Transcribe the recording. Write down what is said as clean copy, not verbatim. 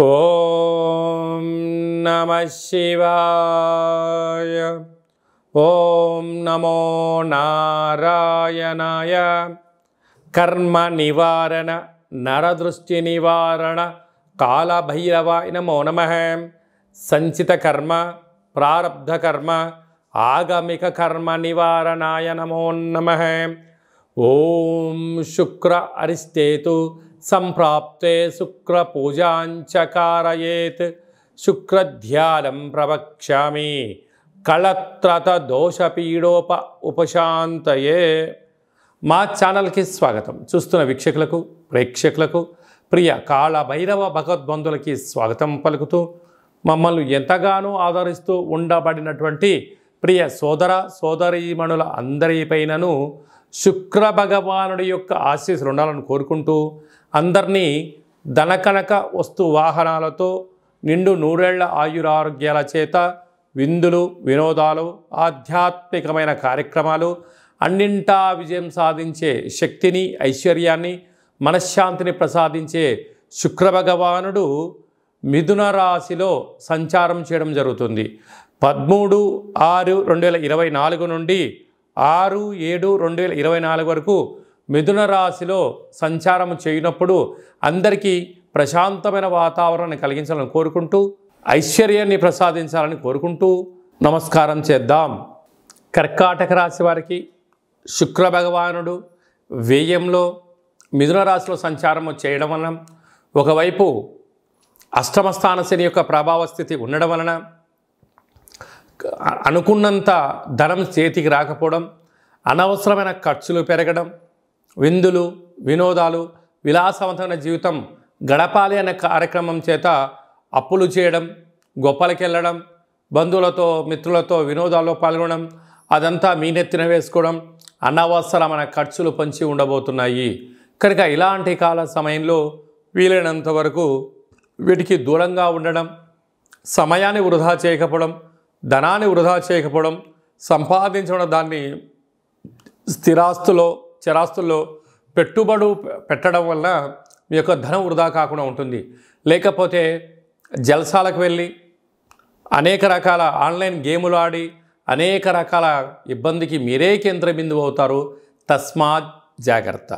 ఓం నమః శివాయ. ఓం నమో నారాయణాయ. కర్మ నివారణ నరదృష్టి నివారణ కాళభైరవాయ నమో నమః. సంచిత కర్మ ప్రారబ్ధ కర్మ ఆగమిక కర్మ నివారణాయ నమో నమః. ఓం శుక్ర అరిష్టేతు సంప్రాప్తే శుక్ర పూజాంచకారయేత్. శుక్రధ్యానం ప్రవక్ష్యామి కళత్రత దోషపీడోప ఉపశాంతయే. మా ఛానల్కి స్వాగతం. చూస్తున్న వీక్షకులకు ప్రేక్షకులకు ప్రియ కాళభైరవ భగవద్బంధులకి స్వాగతం పలుకుతూ మమ్మల్ని ఎంతగానో ఆదరిస్తూ ఉండబడినటువంటి ప్రియ సోదర సోదరీమణుల అందరిపైనను శుక్ర భగవానుడి యొక్క ఆశీస్సులు ఉండాలని కోరుకుంటూ అందరినీ ధనకనక వస్తు వాహనాలతో నిండు నూరేళ్ల ఆయురారోగ్యాల చేత విందులు వినోదాలు ఆధ్యాత్మికమైన కార్యక్రమాలు అన్నింటా విజయం సాధించే శక్తిని ఐశ్వర్యాన్ని మనశ్శాంతిని ప్రసాదించే శుక్ర భగవానుడు మిథున రాశిలో సంచారం చేయడం జరుగుతుంది. 13/6/2024 నుండి 6/7/2024 వరకు మిథున రాశిలో సంచారం చేయనప్పుడు అందరికీ ప్రశాంతమైన వాతావరణాన్ని కలిగించాలని కోరుకుంటూ ఐశ్వర్యాన్ని ప్రసాదించాలని కోరుకుంటూ నమస్కారం చేద్దాం. కర్కాటక రాశి వారికి శుక్ర భగవానుడు వ్యయంలో మిథున రాశిలో సంచారం చేయడం వలన ఒకవైపు అష్టమ స్థాన శని యొక్క ప్రభావ స్థితి ఉండడం వలన అనుకున్నంత ధనం చేతికి రాకపోవడం, అనవసరమైన ఖర్చులు పెరగడం, విందులు వినోదాలు విలాసవంతమైన జీవితం గడపాలి అనే కార్యక్రమం చేత అప్పులు చేయడం, గొప్పలకి వెళ్ళడం, బంధువులతో మిత్రులతో వినోదాల్లో పాల్గొనడం, అదంతా మీ నెత్తిన వేసుకోవడం, అనవసరమైన ఖర్చులు పంచి ఉండబోతున్నాయి. కనుక ఇలాంటి కాల సమయంలో వీలైనంత వరకు వీటికి దూరంగా ఉండడం, సమయాన్ని వృధా చేయకపోవడం, ధనాన్ని వృధా చేయకపోవడం, సంపాదించడం దాన్ని స్థిరాస్తులో చరాస్తుల్లో పెట్టుబడు పెట్టడం వల్ల మీ యొక్క ధనం వృధా కాకుండా ఉంటుంది. లేకపోతే జల్సాలకు వెళ్ళి అనేక రకాల ఆన్లైన్ గేములు ఆడి అనేక రకాల ఇబ్బందికి మీరే కేంద్ర బిందువు అవుతారు. తస్మాత్ జాగ్రత్త.